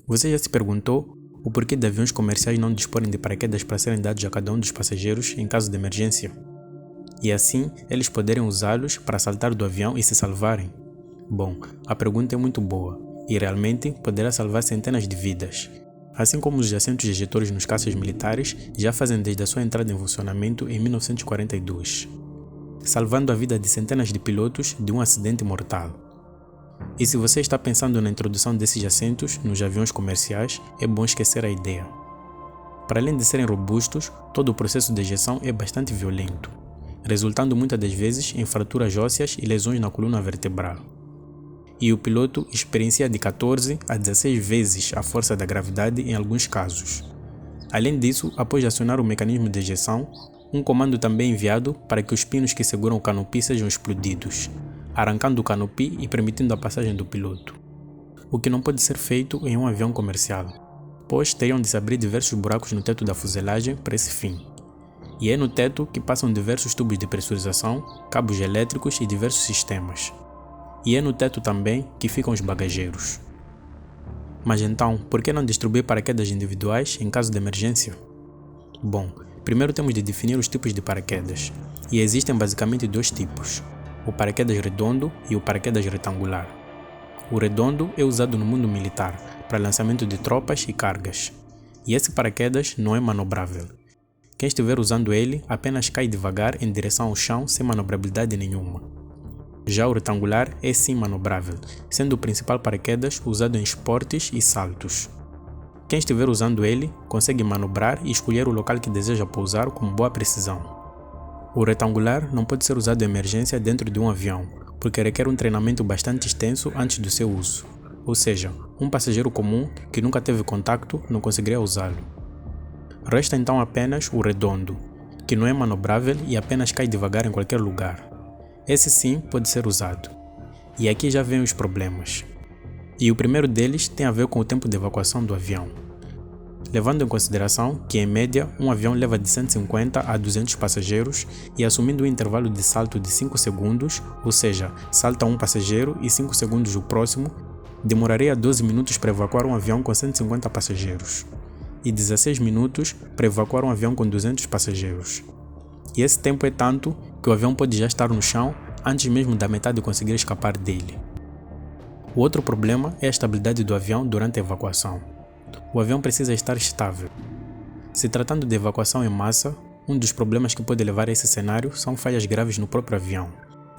Você já se perguntou o porquê de aviões comerciais não disporem de paraquedas para serem dados a cada um dos passageiros em caso de emergência? E assim, eles poderem usá-los para saltar do avião e se salvarem? Bom, a pergunta é muito boa e realmente poderá salvar centenas de vidas. Assim como os assentos ejetores nos caças militares já fazem desde a sua entrada em funcionamento em 1942, salvando a vida de centenas de pilotos de um acidente mortal. E se você está pensando na introdução desses assentos nos aviões comerciais, é bom esquecer a ideia. Para além de serem robustos, todo o processo de ejeção é bastante violento, resultando muitas das vezes em fraturas ósseas e lesões na coluna vertebral. E o piloto experiencia de 14 a 16 vezes a força da gravidade em alguns casos. Além disso, após acionar o mecanismo de ejeção, um comando também é enviado para que os pinos que seguram o canopy sejam explodidos, arrancando o canopy e permitindo a passagem do piloto. O que não pode ser feito em um avião comercial, pois teriam de se abrir diversos buracos no teto da fuselagem para esse fim. E é no teto que passam diversos tubos de pressurização, cabos elétricos e diversos sistemas. E é no teto também que ficam os bagageiros. Mas então, por que não distribuir paraquedas individuais em caso de emergência? Bom, primeiro temos de definir os tipos de paraquedas, e existem basicamente dois tipos: o paraquedas redondo e o paraquedas retangular. O redondo é usado no mundo militar para lançamento de tropas e cargas, e esse paraquedas não é manobrável. Quem estiver usando ele apenas cai devagar em direção ao chão sem manobrabilidade nenhuma. Já o retangular é sim manobrável, sendo o principal paraquedas usado em esportes e saltos. Quem estiver usando ele consegue manobrar e escolher o local que deseja pousar com boa precisão. O retangular não pode ser usado em emergência dentro de um avião, porque requer um treinamento bastante extenso antes do seu uso. Ou seja, um passageiro comum que nunca teve contato não conseguiria usá-lo. Resta então apenas o redondo, que não é manobrável e apenas cai devagar em qualquer lugar. Esse sim pode ser usado. E aqui já vêm os problemas. E o primeiro deles tem a ver com o tempo de evacuação do avião. Levando em consideração que, em média, um avião leva de 150 a 200 passageiros e assumindo um intervalo de salto de 5 segundos, ou seja, salta um passageiro e 5 segundos o próximo, demoraria 12 minutos para evacuar um avião com 150 passageiros e 16 minutos para evacuar um avião com 200 passageiros. E esse tempo é tanto que o avião pode já estar no chão antes mesmo da metade conseguir escapar dele. O outro problema é a estabilidade do avião durante a evacuação. O avião precisa estar estável. Se tratando de evacuação em massa, um dos problemas que pode levar a esse cenário são falhas graves no próprio avião,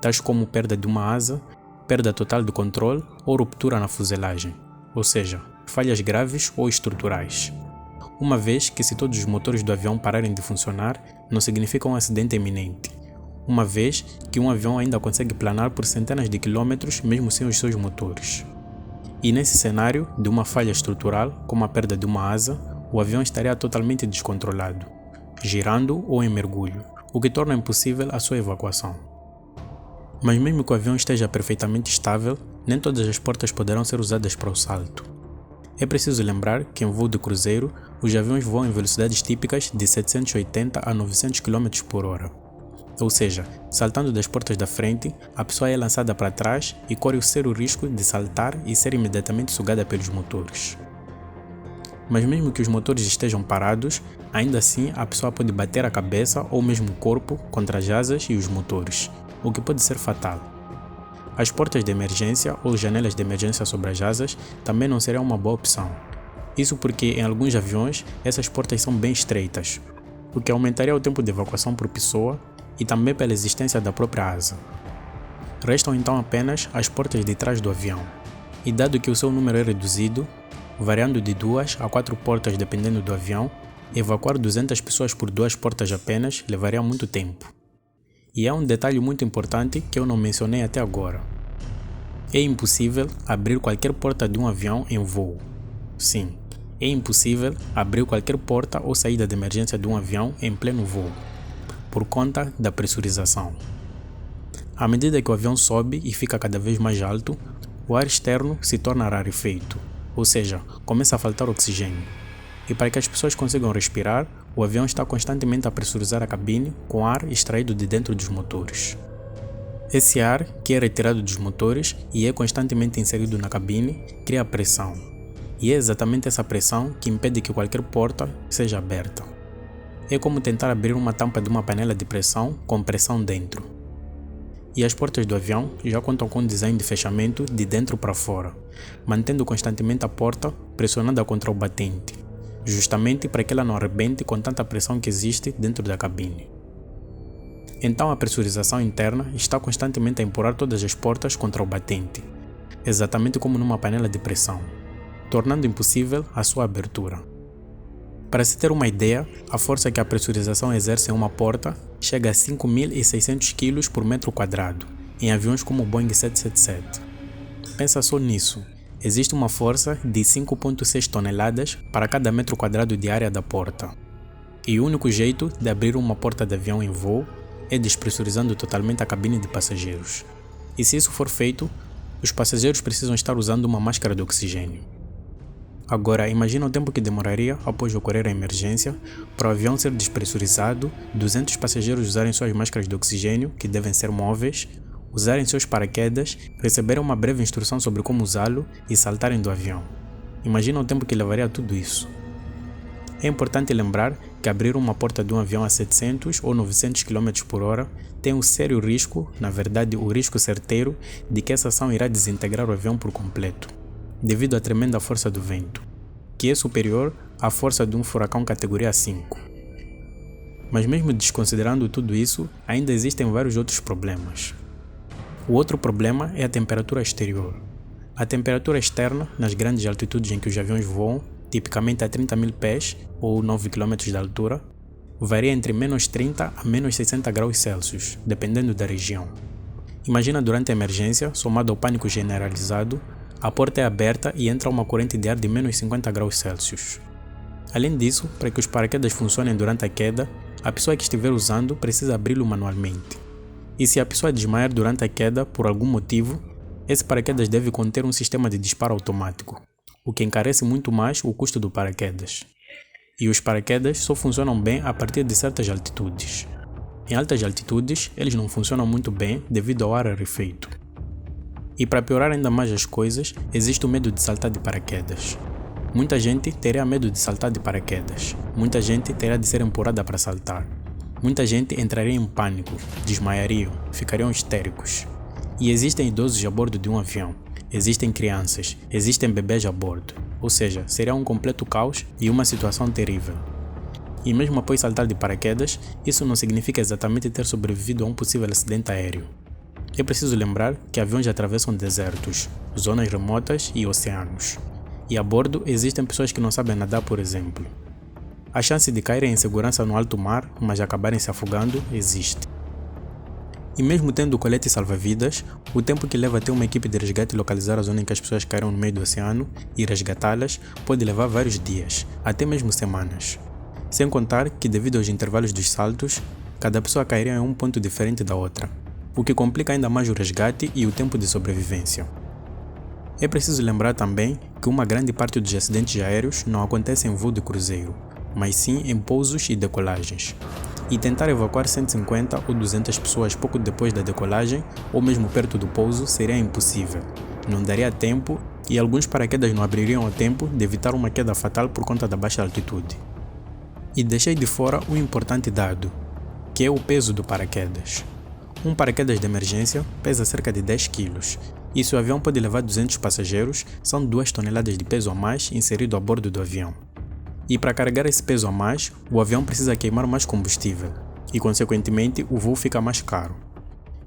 tais como perda de uma asa, perda total do controle ou ruptura na fuselagem, ou seja, falhas graves ou estruturais. Uma vez que se todos os motores do avião pararem de funcionar, não significa um acidente iminente, uma vez que um avião ainda consegue planar por centenas de quilômetros mesmo sem os seus motores. E nesse cenário de uma falha estrutural, como a perda de uma asa, o avião estaria totalmente descontrolado, girando ou em mergulho, o que torna impossível a sua evacuação. Mas mesmo que o avião esteja perfeitamente estável, nem todas as portas poderão ser usadas para o salto. É preciso lembrar que em voo de cruzeiro, os aviões voam em velocidades típicas de 780 a 900 km por hora. Ou seja, saltando das portas da frente, a pessoa é lançada para trás e corre o sério risco de saltar e ser imediatamente sugada pelos motores. Mas mesmo que os motores estejam parados, ainda assim a pessoa pode bater a cabeça ou mesmo o corpo contra as asas e os motores, o que pode ser fatal. As portas de emergência ou janelas de emergência sobre as asas também não seriam uma boa opção. Isso porque em alguns aviões essas portas são bem estreitas, o que aumentaria o tempo de evacuação por pessoa e também pela existência da própria asa. Restam então apenas as portas de trás do avião, e dado que o seu número é reduzido, variando de 2 a 4 portas dependendo do avião, evacuar 200 pessoas por 2 portas apenas levaria muito tempo. E há um detalhe muito importante que eu não mencionei até agora. É impossível abrir qualquer porta de um avião em voo. Sim, é impossível abrir qualquer porta ou saída de emergência de um avião em pleno voo, por conta da pressurização. À medida que o avião sobe e fica cada vez mais alto, o ar externo se torna rarefeito, ou seja, começa a faltar oxigênio. E para que as pessoas consigam respirar, o avião está constantemente a pressurizar a cabine com ar extraído de dentro dos motores. Esse ar, que é retirado dos motores e é constantemente inserido na cabine, cria pressão. E é exatamente essa pressão que impede que qualquer porta seja aberta. É como tentar abrir uma tampa de uma panela de pressão com pressão dentro. E as portas do avião já contam com um design de fechamento de dentro para fora, mantendo constantemente a porta pressionada contra o batente, justamente para que ela não arrebente com tanta pressão que existe dentro da cabine. Então a pressurização interna está constantemente a empurrar todas as portas contra o batente, exatamente como numa panela de pressão, tornando impossível a sua abertura. Para se ter uma ideia, a força que a pressurização exerce em uma porta chega a 5.600 kg por metro quadrado, em aviões como o Boeing 777. Pensa só nisso, existe uma força de 5,6 toneladas para cada metro quadrado de área da porta. E o único jeito de abrir uma porta de avião em voo é despressurizando totalmente a cabine de passageiros. E se isso for feito, os passageiros precisam estar usando uma máscara de oxigênio. Agora, imagina o tempo que demoraria após ocorrer a emergência para o avião ser despressurizado, 200 passageiros usarem suas máscaras de oxigênio, que devem ser móveis, usarem seus paraquedas, receberem uma breve instrução sobre como usá-lo e saltarem do avião. Imagina o tempo que levaria tudo isso. É importante lembrar que abrir uma porta de um avião a 700 ou 900 km por hora tem um sério risco, na verdade o risco certeiro, de que essa ação irá desintegrar o avião por completo, devido à tremenda força do vento, que é superior à força de um furacão categoria 5. Mas mesmo desconsiderando tudo isso, ainda existem vários outros problemas. O outro problema é a temperatura exterior. A temperatura externa, nas grandes altitudes em que os aviões voam, tipicamente a 30.000 pés ou 9 km de altura, varia entre menos 30 a menos 60 graus Celsius, dependendo da região. Imagina durante a emergência, somado ao pânico generalizado, a porta é aberta e entra uma corrente de ar de menos 50 graus Celsius. Além disso, para que os paraquedas funcionem durante a queda, a pessoa que estiver usando precisa abri-lo manualmente. E se a pessoa desmaiar durante a queda por algum motivo, esse paraquedas deve conter um sistema de disparo automático, o que encarece muito mais o custo do paraquedas. E os paraquedas só funcionam bem a partir de certas altitudes. Em altas altitudes, eles não funcionam muito bem devido ao ar rarefeito. E para piorar ainda mais as coisas, existe o medo de saltar de paraquedas. Muita gente teria medo de saltar de paraquedas. Muita gente teria de ser empurrada para saltar. Muita gente entraria em pânico, desmaiariam, ficariam histéricos. E existem idosos a bordo de um avião. Existem crianças, existem bebês a bordo, ou seja, seria um completo caos e uma situação terrível. E mesmo após saltar de paraquedas, isso não significa exatamente ter sobrevivido a um possível acidente aéreo. É preciso lembrar que aviões atravessam desertos, zonas remotas e oceanos. E a bordo existem pessoas que não sabem nadar, por exemplo. A chance de caírem em segurança no alto mar, mas acabarem se afogando, existe. E mesmo tendo colete salva-vidas, o tempo que leva até uma equipe de resgate localizar a zona em que as pessoas caíram no meio do oceano e resgatá-las pode levar vários dias, até mesmo semanas. Sem contar que, devido aos intervalos dos saltos, cada pessoa cairia em um ponto diferente da outra, o que complica ainda mais o resgate e o tempo de sobrevivência. É preciso lembrar também que uma grande parte dos acidentes aéreos não acontece em voo de cruzeiro, mas sim em pousos e decolagens. E tentar evacuar 150 ou 200 pessoas pouco depois da decolagem ou mesmo perto do pouso seria impossível. Não daria tempo e alguns paraquedas não abririam a tempo de evitar uma queda fatal por conta da baixa altitude. E deixei de fora um importante dado, que é o peso do paraquedas. Um paraquedas de emergência pesa cerca de 10 kg, e se o avião pode levar 200 passageiros, são 2 toneladas de peso a mais inserido a bordo do avião. E para carregar esse peso a mais, o avião precisa queimar mais combustível, e consequentemente o voo fica mais caro.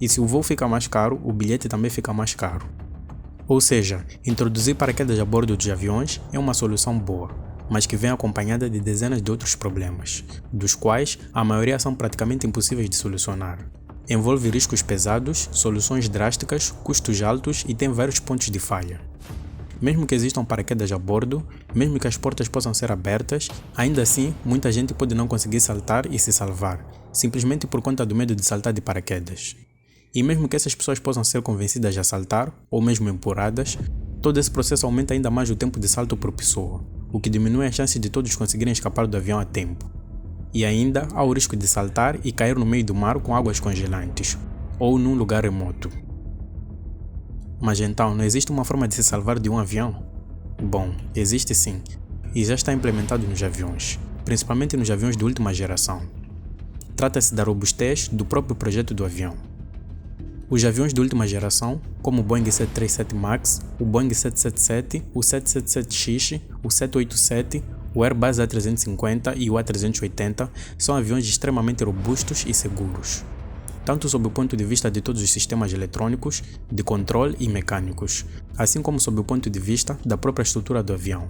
E se o voo fica mais caro, o bilhete também fica mais caro. Ou seja, introduzir paraquedas a bordo dos aviões é uma solução boa, mas que vem acompanhada de dezenas de outros problemas, dos quais a maioria são praticamente impossíveis de solucionar. Envolve riscos pesados, soluções drásticas, custos altos e tem vários pontos de falha. Mesmo que existam paraquedas a bordo, mesmo que as portas possam ser abertas, ainda assim muita gente pode não conseguir saltar e se salvar, simplesmente por conta do medo de saltar de paraquedas. E mesmo que essas pessoas possam ser convencidas a saltar, ou mesmo empurradas, todo esse processo aumenta ainda mais o tempo de salto por pessoa, o que diminui a chance de todos conseguirem escapar do avião a tempo. E ainda há o risco de saltar e cair no meio do mar com águas congelantes, ou num lugar remoto. Mas então, não existe uma forma de se salvar de um avião? Bom, existe sim, e já está implementado nos aviões, principalmente nos aviões de última geração. Trata-se da robustez do próprio projeto do avião. Os aviões de última geração, como o Boeing 737 MAX, o Boeing 777, o 777X, o 787, o Airbus A350 e o A380 são aviões extremamente robustos e seguros, tanto sob o ponto de vista de todos os sistemas eletrônicos, de controle e mecânicos, assim como sob o ponto de vista da própria estrutura do avião.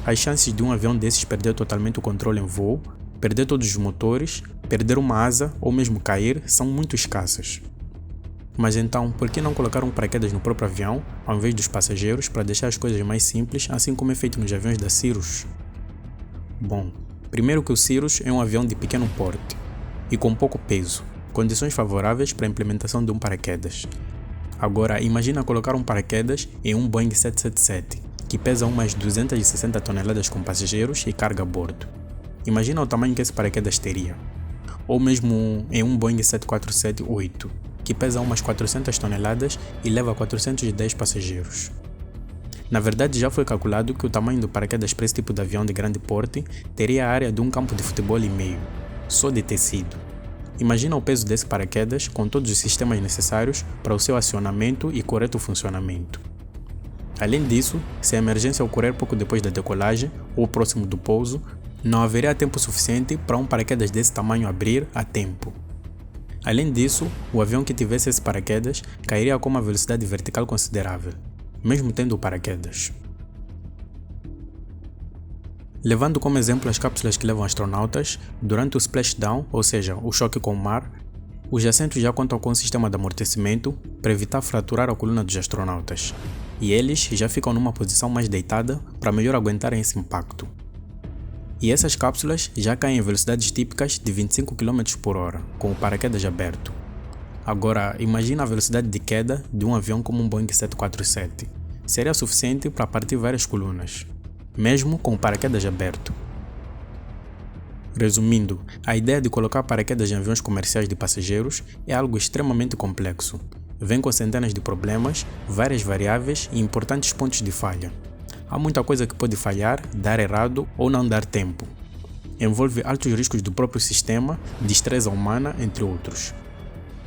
As chances de um avião desses perder totalmente o controle em voo, perder todos os motores, perder uma asa ou mesmo cair são muito escassas. Mas então, por que não colocar um paraquedas no próprio avião, ao invés dos passageiros, para deixar as coisas mais simples, assim como é feito nos aviões da Cirrus? Bom, primeiro que o Cirrus é um avião de pequeno porte e com pouco peso, condições favoráveis para a implementação de um paraquedas. Agora, imagina colocar um paraquedas em um Boeing 777, que pesa umas 260 toneladas com passageiros e carga a bordo. Imagina o tamanho que esse paraquedas teria. Ou mesmo em um Boeing 747-8, que pesa umas 400 toneladas e leva 410 passageiros. Na verdade, já foi calculado que o tamanho do paraquedas para esse tipo de avião de grande porte teria a área de um campo de futebol e meio, só de tecido. Imagina o peso desse paraquedas com todos os sistemas necessários para o seu acionamento e correto funcionamento. Além disso, se a emergência ocorrer pouco depois da decolagem ou próximo do pouso, não haveria tempo suficiente para um paraquedas desse tamanho abrir a tempo. Além disso, o avião que tivesse esse paraquedas cairia com uma velocidade vertical considerável, mesmo tendo o paraquedas. Levando como exemplo as cápsulas que levam astronautas, durante o splashdown, ou seja, o choque com o mar, os assentos já contam com um sistema de amortecimento para evitar fraturar a coluna dos astronautas, e eles já ficam numa posição mais deitada para melhor aguentarem esse impacto. E essas cápsulas já caem em velocidades típicas de 25 km por hora, com o paraquedas aberto. Agora, imagina a velocidade de queda de um avião como um Boeing 747. Seria suficiente para partir várias colunas, mesmo com o paraquedas aberto. Resumindo, a ideia de colocar paraquedas em aviões comerciais de passageiros é algo extremamente complexo. Vem com centenas de problemas, várias variáveis e importantes pontos de falha. Há muita coisa que pode falhar, dar errado ou não dar tempo. Envolve altos riscos do próprio sistema, destreza humana, entre outros.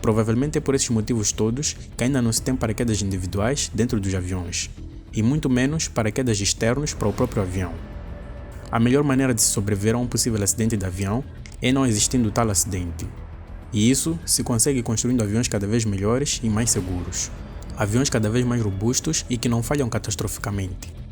Provavelmente é por esses motivos todos que ainda não se tem paraquedas individuais dentro dos aviões, e muito menos paraquedas externos para o próprio avião. A melhor maneira de se sobreviver a um possível acidente de avião é não existindo tal acidente. E isso se consegue construindo aviões cada vez melhores e mais seguros. Aviões cada vez mais robustos e que não falham catastroficamente.